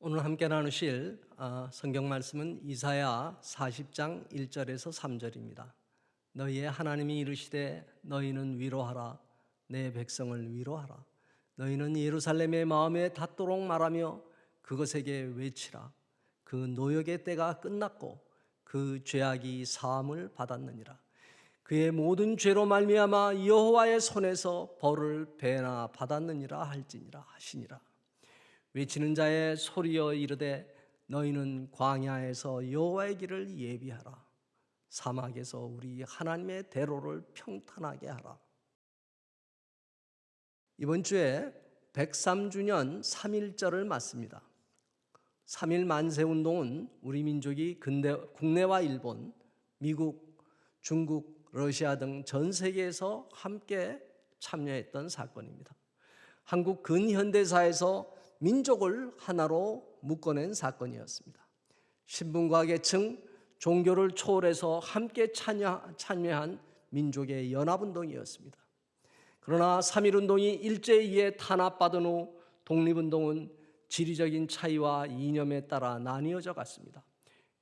오늘 함께 나누실 성경 말씀은 이사야 40장 1절에서 3절입니다. 너희의 하나님이 이르시되 너희는 위로하라. 내 백성을 위로하라. 너희는 예루살렘의 마음에 닿도록 말하며 그것에게 외치라. 그 노역의 때가 끝났고 그 죄악이 사함을 받았느니라. 그의 모든 죄로 말미암아 여호와의 손에서 벌을 배나 받았느니라 할지니라 하시니라. 외치는 자의 소리여 이르되 너희는 광야에서 여호와의 길을 예비하라. 사막에서 우리 하나님의 대로를 평탄하게 하라. 이번 주에 103주년 3.1절을 맞습니다. 3.1 만세운동은 우리 민족이 국내와 일본, 미국, 중국, 러시아 등 전 세계에서 함께 참여했던 사건입니다. 한국 근현대사에서 민족을 하나로 묶어낸 사건이었습니다. 신분과 계층, 종교를 초월해서 함께 참여한 민족의 연합운동이었습니다. 그러나 3.1운동이 일제히에 탄압받은 후 독립운동은 지리적인 차이와 이념에 따라 나뉘어져 갔습니다.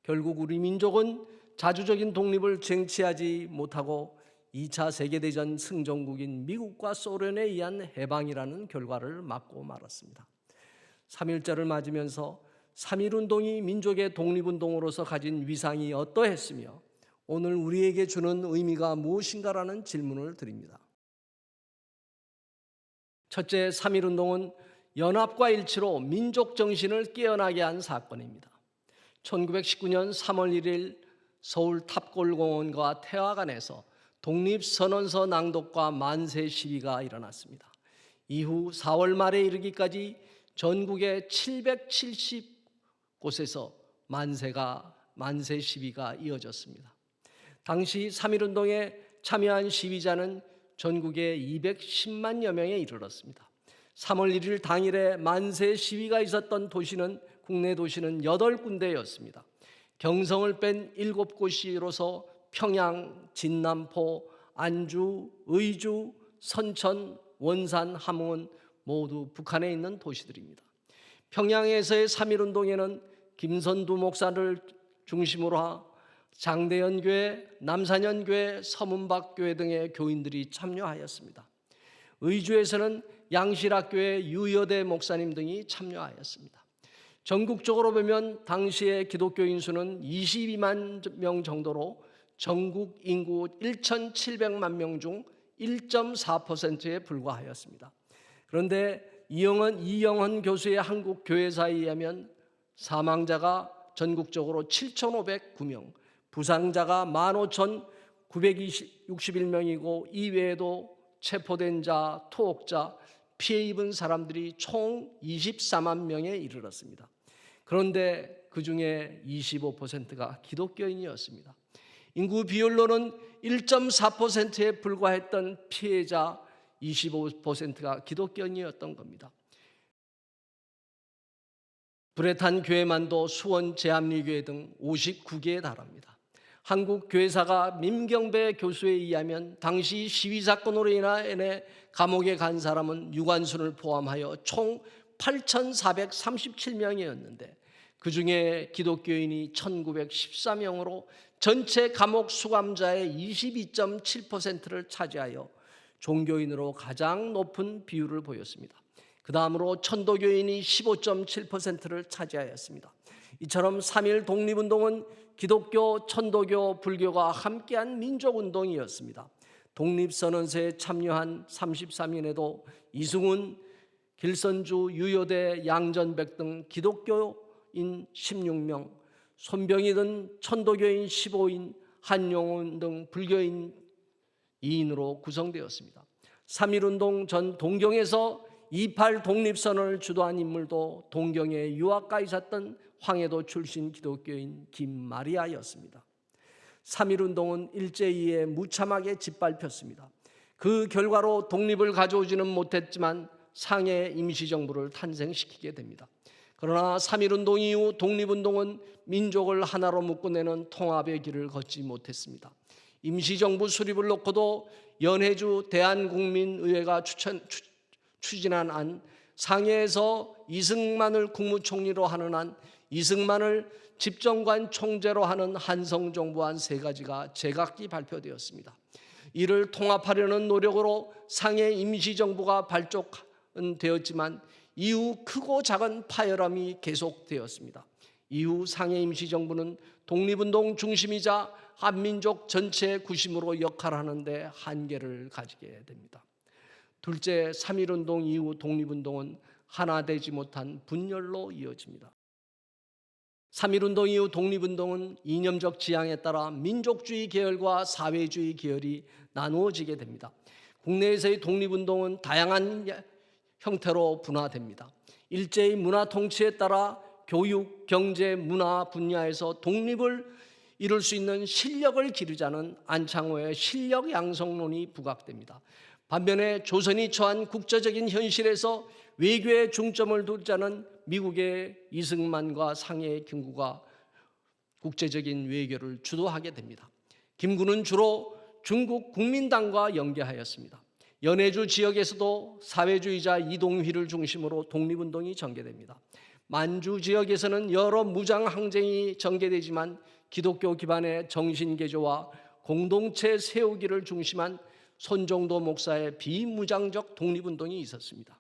결국 우리 민족은 자주적인 독립을 쟁취하지 못하고 2차 세계대전 승전국인 미국과 소련에 의한 해방이라는 결과를 맞고 말았습니다. 3.1절을 맞으면서 3.1운동이 민족의 독립운동으로서 가진 위상이 어떠했으며 오늘 우리에게 주는 의미가 무엇인가라는 질문을 드립니다. 첫째, 3.1운동은 연합과 일치로 민족 정신을 깨어나게 한 사건입니다. 1919년 3월 1일 서울 탑골공원과 태화관에서 독립선언서 낭독과 만세 시위가 일어났습니다. 이후 4월 말에 이르기까지 전국의 770곳에서 만세 시위가 이어졌습니다. 당시 3.1운동에 참여한 시위자는 전국에 210만여 명에 이르렀습니다. 3월 1일 당일에 만세 시위가 있었던 도시는 국내 도시는 8군데였습니다. 경성을 뺀 7곳이로서 평양, 진남포, 안주, 의주, 선천, 원산, 함흥은 모두 북한에 있는 도시들입니다. 평양에서의 3.1운동에는 김선두 목사를 중심으로 장대연교회, 남산연교회, 서문박교회 등의 교인들이 참여하였습니다. 의주에서는 양실학교회 유여대 목사님 등이 참여하였습니다. 전국적으로 보면 당시의 기독교인 수는 22만 명 정도로 전국 인구 1,700만 명 중 1.4%에 불과하였습니다. 그런데 이영헌 교수의 한국교회사에 의하면 사망자가 전국적으로 7,509명, 부상자가 15,961명이고 이외에도 체포된 자, 토옥자, 피해 입은 사람들이 총 24만 명에 이르렀습니다. 그런데 그 중에 25%가 기독교인이었습니다. 인구 비율로는 1.4%에 불과했던 피해자 25%가 기독교인이었던 겁니다. 불에 탄 교회만도 수원 제합리교회 등 59개에 달합니다. 한국교회사가 민경배 교수에 의하면 당시 시위사건으로 인해 감옥에 간 사람은 유관순을 포함하여 총 8,437명이었는데 그 중에 기독교인이 1,914명으로 전체 감옥 수감자의 22.7%를 차지하여 종교인으로 가장 높은 비율을 보였습니다. 그 다음으로 천도교인이 15.7%를 차지하였습니다. 이처럼 3.1 독립운동은 기독교, 천도교, 불교가 함께한 민족운동이었습니다. 독립선언서에 참여한 33인에도 이승훈, 길선주, 유여대, 양전백 등 기독교인 16명, 손병희 등 천도교인 15인, 한용운 등 불교인 2인으로 구성되었습니다. 3.1운동 전 동경에서 28 독립선언을 주도한 인물도 동경에 유학가 있었던 황해도 출신 기독교인 김마리아였습니다. 3.1운동은 일제히에 무참하게 짓밟혔습니다. 그 결과로 독립을 가져오지는 못했지만 상해 임시정부를 탄생시키게 됩니다. 그러나 3.1운동 이후 독립운동은 민족을 하나로 묶어내는 통합의 길을 걷지 못했습니다. 임시정부 수립을 놓고도 연해주 대한국민의회가 추진한 안 상해에서 이승만을 국무총리로 하는 한 이승만을 집정관 총재로 하는 한성정부안 세 가지가 제각기 발표되었습니다. 이를 통합하려는 노력으로 상해 임시정부가 발족되었지만 이후 크고 작은 파열음이 계속되었습니다. 이후 상해 임시정부는 독립운동 중심이자 한민족 전체의 구심으로 역할하는 데 한계를 가지게 됩니다. 둘째, 3.1운동 이후 독립운동은 하나 되지 못한 분열로 이어집니다. 3.1운동 이후 독립운동은 이념적 지향에 따라 민족주의 계열과 사회주의 계열이 나누어지게 됩니다. 국내에서의 독립운동은 다양한 형태로 분화됩니다. 일제의 문화 통치에 따라 교육, 경제, 문화 분야에서 독립을 이룰 수 있는 실력을 기르자는 안창호의 실력 양성론이 부각됩니다. 반면에 조선이 처한 국제적인 현실에서 외교에 중점을 두자는 미국의 이승만과 상해의 김구가 국제적인 외교를 주도하게 됩니다. 김구는 주로 중국 국민당과 연계하였습니다. 연해주 지역에서도 사회주의자 이동휘를 중심으로 독립운동이 전개됩니다. 만주 지역에서는 여러 무장 항쟁이 전개되지만 기독교 기반의 정신개조와 공동체 세우기를 중심한 손정도 목사의 비무장적 독립운동이 있었습니다.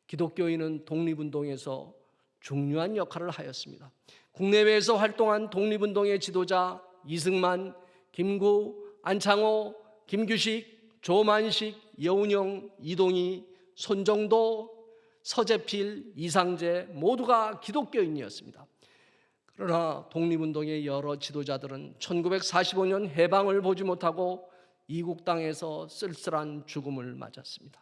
기독교인은 독립운동에서 중요한 역할을 하였습니다. 국내외에서 활동한 독립운동의 지도자 이승만, 김구, 안창호, 김규식, 조만식, 여운형, 이동희, 손정도, 서재필, 이상재 모두가 기독교인이었습니다. 그러나 독립운동의 여러 지도자들은 1945년 해방을 보지 못하고 이국 땅에서 쓸쓸한 죽음을 맞았습니다.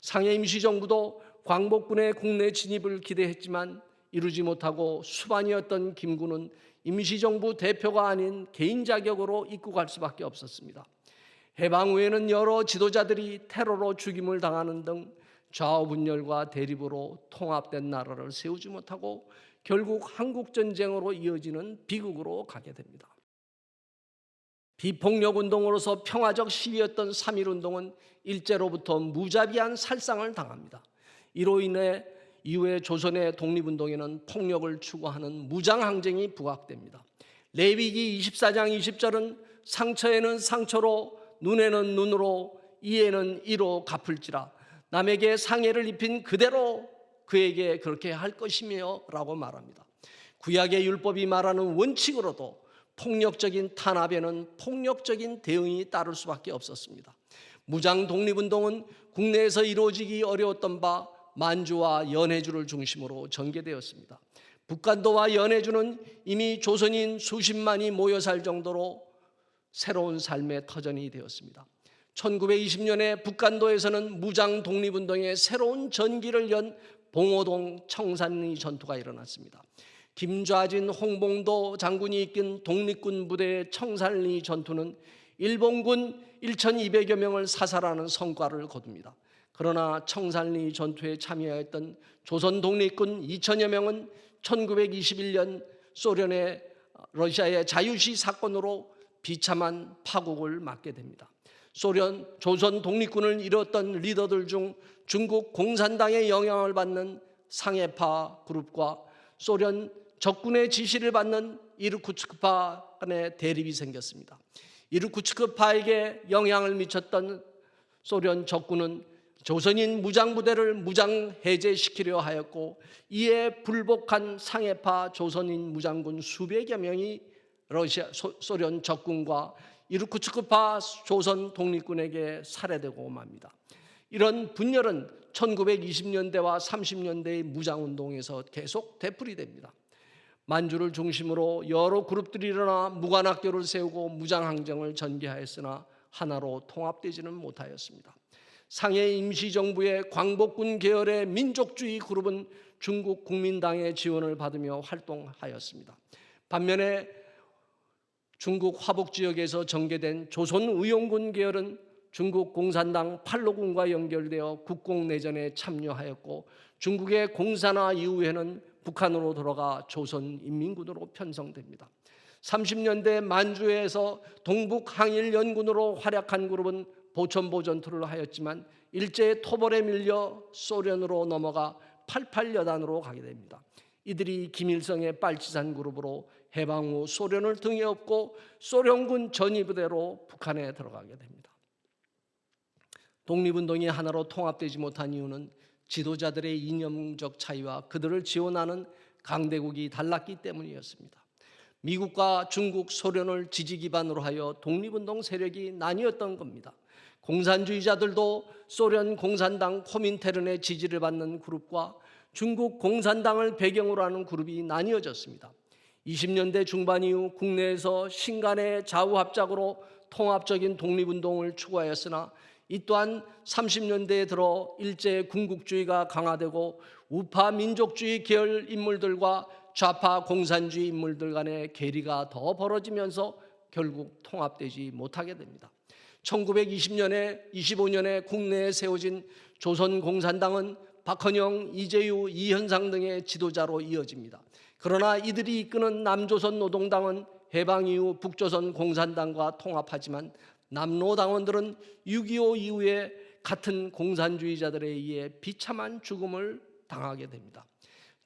상해 임시정부도 광복군의 국내 진입을 기대했지만 이루지 못하고 수반이었던 김구는 임시정부 대표가 아닌 개인 자격으로 입국할 수밖에 없었습니다. 해방 후에는 여러 지도자들이 테러로 죽임을 당하는 등 좌우분열과 대립으로 통합된 나라를 세우지 못하고 결국 한국전쟁으로 이어지는 비극으로 가게 됩니다. 비폭력운동으로서 평화적 시위였던 3.1운동은 일제로부터 무자비한 살상을 당합니다. 이로 인해 이후에 조선의 독립운동에는 폭력을 추구하는 무장항쟁이 부각됩니다. 레위기 24장 20절은 상처에는 상처로 눈에는 눈으로 이에는 이로 갚을지라 남에게 상해를 입힌 그대로 그에게 그렇게 할 것이며 라고 말합니다. 구약의 율법이 말하는 원칙으로도 폭력적인 탄압에는 폭력적인 대응이 따를 수밖에 없었습니다. 무장 독립운동은 국내에서 이루어지기 어려웠던 바 만주와 연해주를 중심으로 전개되었습니다. 북간도와 연해주는 이미 조선인 수십만이 모여 살 정도로 새로운 삶의 터전이 되었습니다. 1920년에 북간도에서는 무장 독립운동의 새로운 전기를 연 봉오동 청산리 전투가 일어났습니다. 김좌진, 홍봉도 장군이 이끈 독립군 부대의 청산리 전투는 일본군 1,200여 명을 사살하는 성과를 거둡니다. 그러나 청산리 전투에 참여했던 조선 독립군 2,000여 명은 1921년 소련의 러시아의 자유시 사건으로 비참한 파국을 맞게 됩니다. 조선 독립군을 이뤘던 리더들 중 중국 공산당의 영향을 받는 상해파 그룹과 소련 적군의 지시를 받는 이르쿠츠크파 간의 대립이 생겼습니다. 이르쿠츠크파에게 영향을 미쳤던 소련 적군은 조선인 무장부대를 무장 해제시키려 하였고 이에 불복한 상해파 조선인 무장군 수백여 명이 소련 적군과 이르쿠츠크파 조선 독립군에게 살해되고 맙니다. 이런 분열은 1920년대와 30년대의 무장운동에서 계속 되풀이됩니다. 만주를 중심으로 여러 그룹들이 일어나 무관학교를 세우고 무장항쟁을 전개하였으나 하나로 통합되지는 못하였습니다. 상해 임시정부의 광복군 계열의 민족주의 그룹은 중국 국민당의 지원을 받으며 활동하였습니다. 반면에 중국 화북 지역에서 전개된 조선의용군 계열은 중국 공산당 팔로군과 연결되어 국공내전에 참여하였고 중국의 공산화 이후에는 북한으로 돌아가 조선인민군으로 편성됩니다. 30년대 만주에서 동북항일연군으로 활약한 그룹은 보천보 전투를 하였지만 일제의 토벌에 밀려 소련으로 넘어가 88여단으로 가게 됩니다. 이들이 김일성의 빨치산 그룹으로 해방 후 소련을 등에 업고 소련군 전위부대로 북한에 들어가게 됩니다. 독립운동이 하나로 통합되지 못한 이유는 지도자들의 이념적 차이와 그들을 지원하는 강대국이 달랐기 때문이었습니다. 미국과 중국, 소련을 지지 기반으로 하여 독립운동 세력이 나뉘었던 겁니다. 공산주의자들도 소련 공산당 코민테른의 지지를 받는 그룹과 중국 공산당을 배경으로 하는 그룹이 나뉘어졌습니다. 20년대 중반 이후 국내에서 신간의 좌우합작으로 통합적인 독립운동을 추구하였으나 이 또한 30년대에 들어 일제 군국주의가 강화되고 우파 민족주의 계열 인물들과 좌파 공산주의 인물들 간의 괴리가 더 벌어지면서 결국 통합되지 못하게 됩니다. 1920년에 25년에 국내에 세워진 조선공산당은 박헌영, 이재유, 이현상 등의 지도자로 이어집니다. 그러나 이들이 이끄는 남조선 노동당은 해방 이후 북조선 공산당과 통합하지만 남노당원들은 6.25 이후에 같은 공산주의자들에 의해 비참한 죽음을 당하게 됩니다.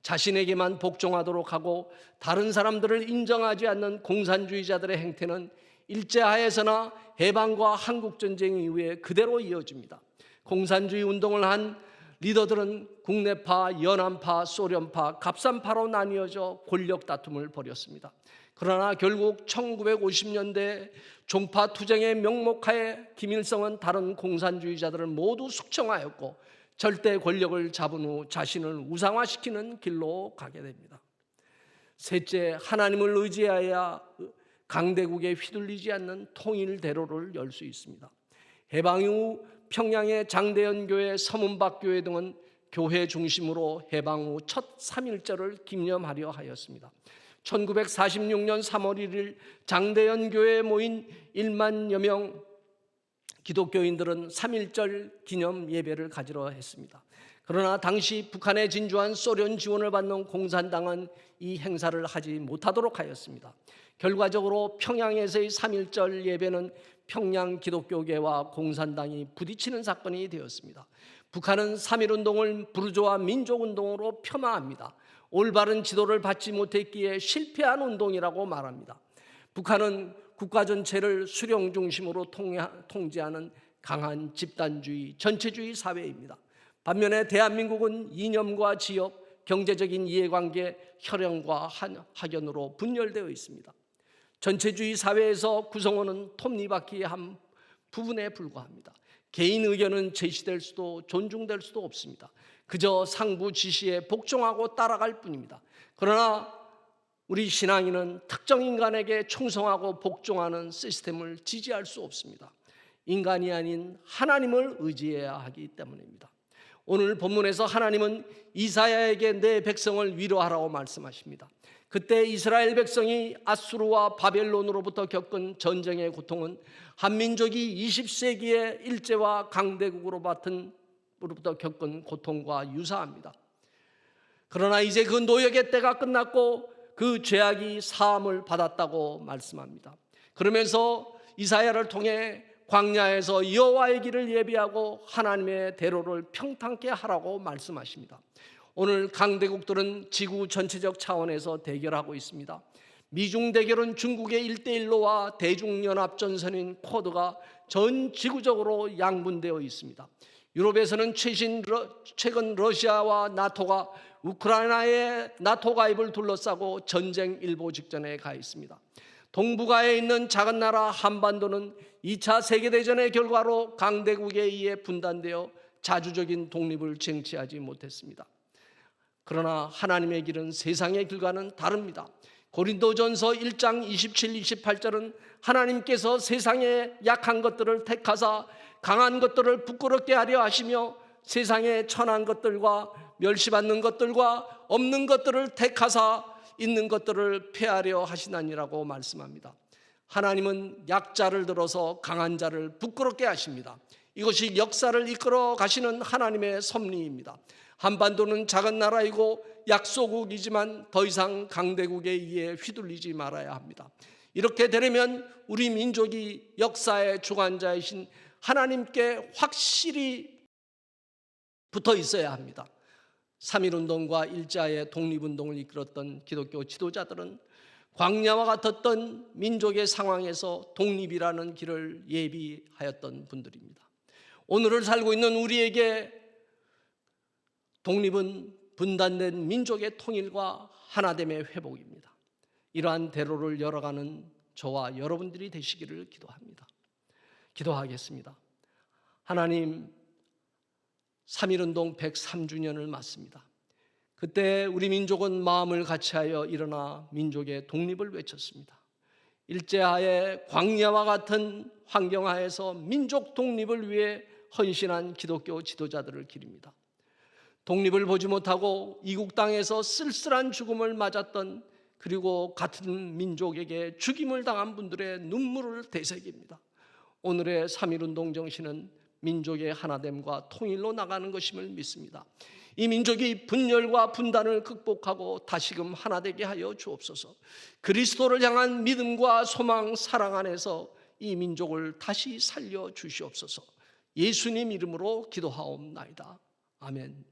자신에게만 복종하도록 하고 다른 사람들을 인정하지 않는 공산주의자들의 행태는 일제하에서나 해방과 한국전쟁 이후에 그대로 이어집니다. 공산주의 운동을 한 리더들은 국내파, 연안파, 소련파, 갑산파로 나뉘어져 권력 다툼을 벌였습니다. 그러나 결국 1950년대 종파 투쟁의 명목하에 김일성은 다른 공산주의자들을 모두 숙청하였고 절대 권력을 잡은 후 자신을 우상화시키는 길로 가게 됩니다. 셋째, 하나님을 의지해야 강대국에 휘둘리지 않는 통일 대로를 열 수 있습니다. 해방 이후 평양의 장대현 교회, 서문박 교회 등은 교회 중심으로 해방 후 첫 3.1절을 기념하려 하였습니다. 1946년 3월 1일 장대현 교회에 모인 1만여 명 기독교인들은 3.1절 기념 예배를 가지러 했습니다. 그러나 당시 북한에 진주한 소련 지원을 받는 공산당은 이 행사를 하지 못하도록 하였습니다. 결과적으로 평양에서의 3.1절 예배는 평양 기독교계와 공산당이 부딪히는 사건이 되었습니다. 북한은 3.1운동을 부르주아 민족운동으로 폄하합니다. 올바른 지도를 받지 못했기에 실패한 운동이라고 말합니다. 북한은 국가 전체를 수령 중심으로 통제하는 강한 집단주의, 전체주의 사회입니다. 반면에 대한민국은 이념과 지역, 경제적인 이해관계, 혈연과 학연으로 분열되어 있습니다. 전체주의 사회에서 구성원은 톱니바퀴의 한 부분에 불과합니다. 개인 의견은 제시될 수도 존중될 수도 없습니다. 그저 상부 지시에 복종하고 따라갈 뿐입니다. 그러나 우리 신앙인은 특정 인간에게 충성하고 복종하는 시스템을 지지할 수 없습니다. 인간이 아닌 하나님을 의지해야 하기 때문입니다. 오늘 본문에서 하나님은 이사야에게 내 백성을 위로하라고 말씀하십니다. 그때 이스라엘 백성이 아수르와 바벨론으로부터 겪은 전쟁의 고통은 한민족이 20세기의 일제와 강대국으로부터 겪은 고통과 유사합니다. 그러나 이제 그 노역의 때가 끝났고 그 죄악이 사함을 받았다고 말씀합니다. 그러면서 이사야를 통해 광야에서 여호와의 길을 예비하고 하나님의 대로를 평탄케 하라고 말씀하십니다. 오늘 강대국들은 지구 전체적 차원에서 대결하고 있습니다. 미중 대결은 중국의 1대1로와 대중연합전선인 쿼드가 전 지구적으로 양분되어 있습니다. 유럽에서는 최근 러시아와 나토가 우크라이나의 나토 가입을 둘러싸고 전쟁 일보 직전에 가 있습니다. 동북아에 있는 작은 나라 한반도는 2차 세계대전의 결과로 강대국에 의해 분단되어 자주적인 독립을 쟁취하지 못했습니다. 그러나 하나님의 길은 세상의 길과는 다릅니다. 고린도전서 1장 27, 28절은 하나님께서 세상의 약한 것들을 택하사 강한 것들을 부끄럽게 하려 하시며 세상의 천한 것들과 멸시받는 것들과 없는 것들을 택하사 있는 것들을 폐하려 하시나니라고 말씀합니다. 하나님은 약자를 들어서 강한 자를 부끄럽게 하십니다. 이것이 역사를 이끌어 가시는 하나님의 섭리입니다. 한반도는 작은 나라이고 약소국이지만 더 이상 강대국에 의해 휘둘리지 말아야 합니다. 이렇게 되려면 우리 민족이 역사의 주관자이신 하나님께 확실히 붙어 있어야 합니다. 3.1운동과 일제의 독립운동을 이끌었던 기독교 지도자들은 광야와 같았던 민족의 상황에서 독립이라는 길을 예비하였던 분들입니다. 오늘을 살고 있는 우리에게 독립은 분단된 민족의 통일과 하나됨의 회복입니다. 이러한 대로를 열어가는 저와 여러분들이 되시기를 기도합니다. 기도하겠습니다. 하나님, 3.1운동 103주년을 맞습니다. 그때 우리 민족은 마음을 같이하여 일어나 민족의 독립을 외쳤습니다. 일제하에 광야와 같은 환경하에서 민족 독립을 위해 헌신한 기독교 지도자들을 기립니다. 독립을 보지 못하고 이국 땅에서 쓸쓸한 죽음을 맞았던, 그리고 같은 민족에게 죽임을 당한 분들의 눈물을 되새깁니다. 오늘의 3.1운동 정신은 민족의 하나됨과 통일로 나가는 것임을 믿습니다. 이 민족이 분열과 분단을 극복하고 다시금 하나 되게 하여 주옵소서. 그리스도를 향한 믿음과 소망, 사랑 안에서 이 민족을 다시 살려 주시옵소서. 예수님 이름으로 기도하옵나이다. 아멘.